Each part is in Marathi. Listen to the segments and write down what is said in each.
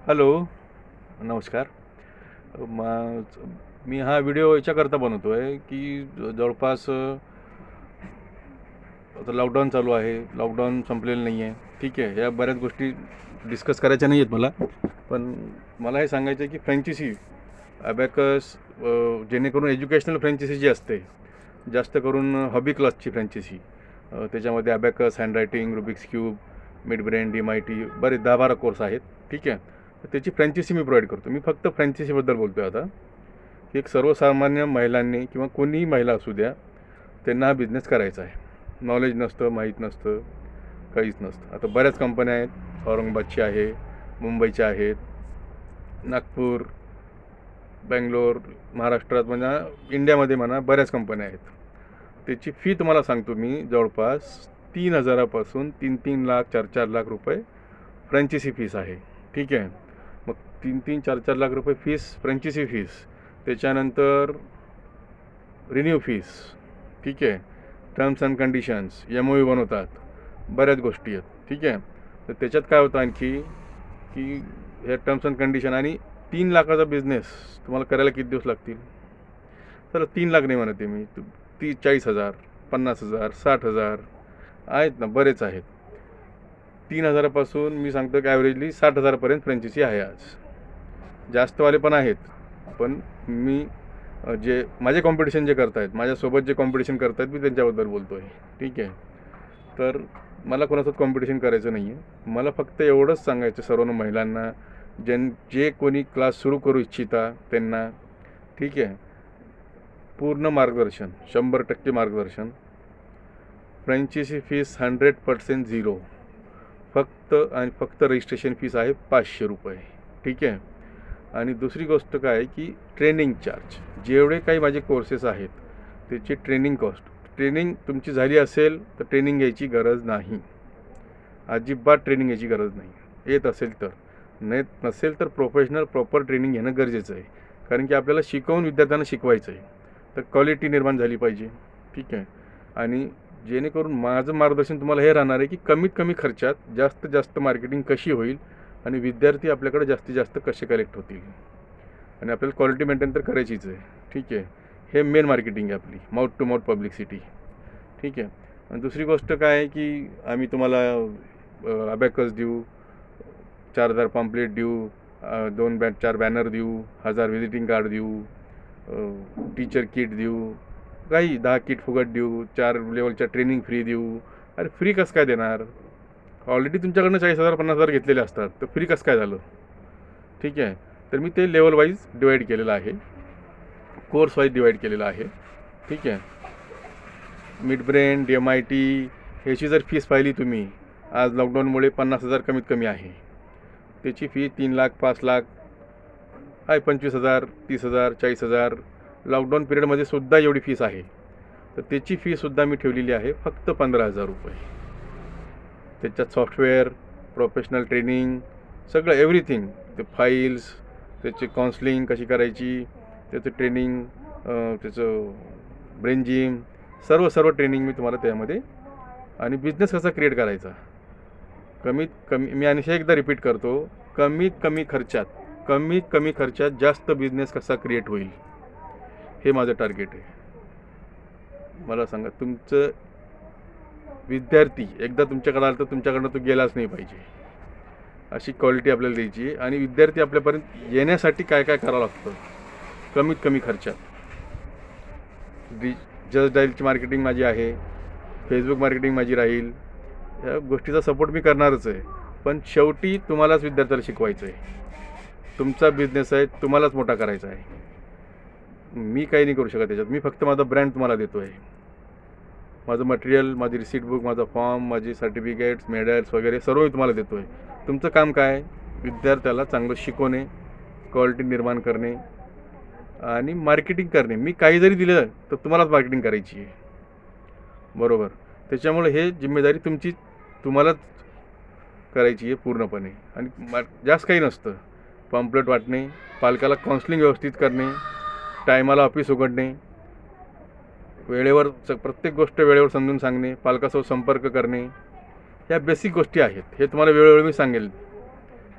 हॅलो, नमस्कार. मी हा व्हिडिओ याच्याकरता बनवतो आहे की जवळपास आता लॉकडाऊन चालू आहे. लॉकडाऊन संपलेलं नाही आहे. ठीक आहे, ह्या बऱ्याच गोष्टी डिस्कस करायच्या नाही आहेत मला. पण मला हे सांगायचं आहे की फ्रँचायसी ॲबॅकस जेणेकरून एज्युकेशनल फ्रँचायसी जी असते, जास्त करून हॉबी क्लासची फ्रँचायसी, त्याच्यामध्ये abacus, handwriting, Rubik's cube, mid brain, DMIT बरेच 10-12 कोर्स आहेत. ठीक आहे, तर त्याची फ्रँचायसी मी प्रोव्हाइड करतो. मी फक्त फ्रँचायसीबद्दल बोलतो आहे आता, की एक सर्वसामान्य महिलांनी किंवा कोणीही महिला असू द्या, त्यांना हा बिझनेस करायचा आहे. नॉलेज नसतं, माहीत नसतं, काहीच नसतं. आता बऱ्याच कंपन्या आहेत. औरंगाबादची आहे, मुंबईच्या आहेत, नागपूर, बेंगलोर, महाराष्ट्रात म्हणजे इंडियामध्ये म्हणा बऱ्याच कंपन्या आहेत. त्याची फी तुम्हाला सांगतो मी, जवळपास 3,000पासून 3-3 लाख 4-4 लाख रुपये फ्रँचायसी फीस आहे. ठीक आहे, मग 3-3 4-4 लाख रुपये फीस, फ्रँचायसी फीस, त्याच्यानंतर रिन्यू फीस. ठीक आहे, टर्म्स अँड कंडिशन्स, MOU बनवतात, बऱ्याच गोष्टी आहेत. ठीक आहे, तर त्याच्यात काय होतं आणखी की हे टर्म्स अँड कंडिशन आणि 3 लाखाचा बिझनेस तुम्हाला करायला किती दिवस लागतील? तर 3 लाख नाही म्हणते मी, 40,000, 50,000, 60,000 आहेत ना, बरेच आहेत. 3,000पासून मी सांगतो की ॲव्हरेजली 60,000पर्यंत फ्रँचायसी आहे आज. जास्तवाले पण आहेत, पण मी जे माझे कॉम्पिटिशन जे करत आहेत, माझ्यासोबत जे कॉम्पिटिशन करत आहेत, मी त्यांच्याबद्दल बोलतो आहे. ठीक आहे, तर मला कोणासोबत कॉम्पिटिशन करायचं नाही आहे. मला फक्त एवढंच सांगायचं सर्व महिलांना, जे कोणी क्लास सुरू करू इच्छिता त्यांना. ठीक आहे, पूर्ण मार्गदर्शन, 100% मार्गदर्शन. Franchise fees 100% zero. फक्त आणि फक्त रजिस्ट्रेशन फीस आहे 500 रुपये. ठीक आहे, आणि दुसरी गोष्ट काय आहे की ट्रेनिंग चार्ज, जेवढे काही माझे कोर्सेस आहेत त्याची ट्रेनिंग कॉस्ट, ट्रेनिंग तुमची झाली असेल तर ट्रेनिंग घ्यायची गरज नाही, अजिबात ट्रेनिंग घ्यायची गरज नाही. येत असेल तर, नसेल तर प्रोफेशनल प्रॉपर ट्रेनिंग घेणं गरजेचं आहे. कारण की आपल्याला शिकवून विद्यार्थ्यांना शिकवायचं आहे, तर क्वालिटी निर्माण झाली पाहिजे. ठीक आहे, आणि जेणेकरून माझं मार्गदर्शन तुम्हाला हे राहणार आहे की कमीत कमी खर्चात जास्त जास्त मार्केटिंग कशी होईल आणि विद्यार्थी आपल्याकडे जास्तीत जास्त कसे कलेक्ट होतील, आणि आपल्याला क्वालिटी मेंटेन तर करायचीच आहे. ठीक आहे, हे मेन मार्केटिंग आहे आपली, माउथ टू माउथ पब्लिसिटी. ठीक आहे, आणि दुसरी गोष्ट काय आहे की आम्ही तुम्हाला अबॅकस देऊ, 4,000 पॉम्पलेट देऊ, 4 बॅनर देऊ, 1,000 व्हिजिटिंग कार्ड देऊ, टीचर किट देऊ, काही 10 किट फुकट देऊ, 4 लेवलच्या ट्रेनिंग फ्री देऊ. अरे फ्री कसं काय देणार? ऑलरेडी तुमच्याकडनं 40,000 50,000 घेतलेले असतात, तर फ्री कसं काय झालं? ठीक आहे, तर मी ते लेवल वाईज डिवाईड केलेलं आहे, कोर्स वाईज डिवाईड केलेलं आहे. ठीक आहे, मिड ब्रेन, DMIT ह्याची जर फीस पाहिली तुम्ही, आज लॉकडाऊनमुळे 50,000 कमीत कमी आहे. त्याची फी 3 लाख 5 लाख आहे, 25,000, 30,000, 40,000. लॉकडाऊन पिरियडमध्ये सुद्धा एवढी फीस आहे. तर त्याची फीसुद्धा मी ठेवलेली आहे फक्त 15,000 रुपये. त्याच्यात सॉफ्टवेअर, प्रोफेशनल ट्रेनिंग, सगळं एव्हरीथिंग, ते फाईल्स, त्याची काउन्सलिंग कशी करायची, त्याचं ट्रेनिंग, त्याचं ब्रेन जिम, सर्व ट्रेनिंग मी तुम्हाला त्यामध्ये, आणि बिझनेस कसा क्रिएट करायचा कमीत कमी, मी आणि एकदा रिपीट करतो, कमीत कमी खर्चात जास्त बिझनेस कसा क्रिएट होईल, हे माझं टार्गेट आहे. मला सांगा, तुमचं विद्यार्थी एकदा तुमच्याकडे आला तर तुमच्याकडनं तो गेलाच नाही पाहिजे, अशी क्वालिटी आपल्याला द्यायची आहे. आणि विद्यार्थी आपल्यापर्यंत येण्यासाठी काय काय करावं लागतं कमीत कमी खर्चात. जस्ट डायलची मार्केटिंग माझी आहे, फेसबुक मार्केटिंग माझी राहील, या गोष्टीचा सपोर्ट मी करणारच आहे. पण शेवटी तुम्हालाच विद्यार्थ्याला शिकवायचं आहे, तुमचा बिझनेस आहे, तुम्हालाच मोठा करायचा आहे. मी काही नाही करू शकत त्याच्यात. मी फक्त माझा ब्रँड तुम्हाला देतो आहे, माझं मटेरियल, माझी रिसीट बुक, माझा फॉर्म, माझी सर्टिफिकेट्स, मेडल्स वगैरे सर्व मी तुम्हाला देतो आहे. तुमचं काम काय? विद्यार्थ्याला चांगलं शिकवणे, क्वालिटी निर्माण करणे आणि मार्केटिंग करणे. मी काही जरी दिलं तर तुम्हालाच मार्केटिंग करायची आहे, बरोबर. त्याच्यामुळे हे जिम्मेदारी तुम्हालाच करायची आहे पूर्णपणे. आणि जास्त काही नसतं. पॉम्पलेट वाटणे, पालकाला काउन्सलिंग व्यवस्थित करणे, टायमाला ऑफिस उघडणे, वेळेवर प्रत्येक गोष्ट वेळेवर समजून सांगणे, पालकासोबत संपर्क करणे, ह्या बेसिक गोष्टी आहेत. हे तुम्हाला वेळोवेळी मी सांगेल.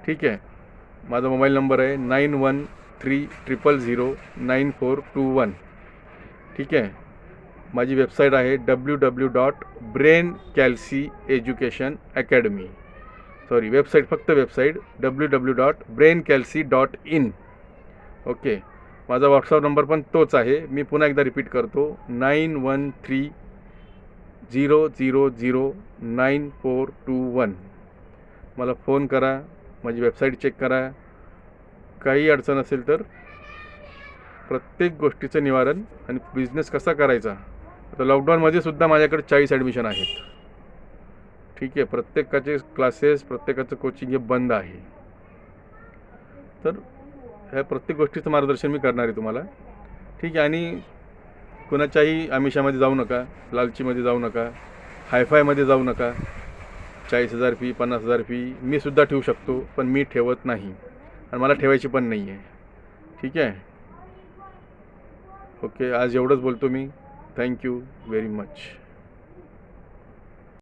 ठीक आहे, माझा मोबाईल नंबर आहे 9130009421. ठीक आहे. माझी वेबसाईट आहे www.braincalcyeducation.academy. सॉरी, वेबसाईट, फक्त वेबसाईट www.braincalcy.in. ओके. माझा व्हॉट्सअप नंबर पण तोच आहे. मी पुन्हा एकदा रिपीट करतो, 9130009421. मला फोन करा, माझी वेबसाईट चेक करा. काही अडचण असेल तर प्रत्येक गोष्टीचं निवारण आणि बिझनेस कसा करायचा. आता लॉकडाऊनमध्ये सुद्धा माझ्याकडे 40 ॲडमिशन आहेत. ठीक आहे. प्रत्येकाचे क्लासेस, प्रत्येकाचं कोचिंग हे बंद आहे. तर ह्या प्रत्येक गोष्टीचं मार्गदर्शन मी करणार आहे तुम्हाला. ठीक आहे. आणि कुणाच्याही आमिषामध्ये जाऊ नका, लालचीमध्ये जाऊ नका, हायफायमध्ये जाऊ नका. 40,000 फी, 50,000 फी मी सुद्धा ठेवू शकतो, पण मी ठेवत नाही आणि मला ठेवायची पण नाही आहे. ठीक आहे. ओके. आज एवढंच बोलतो मी. Thank you very much.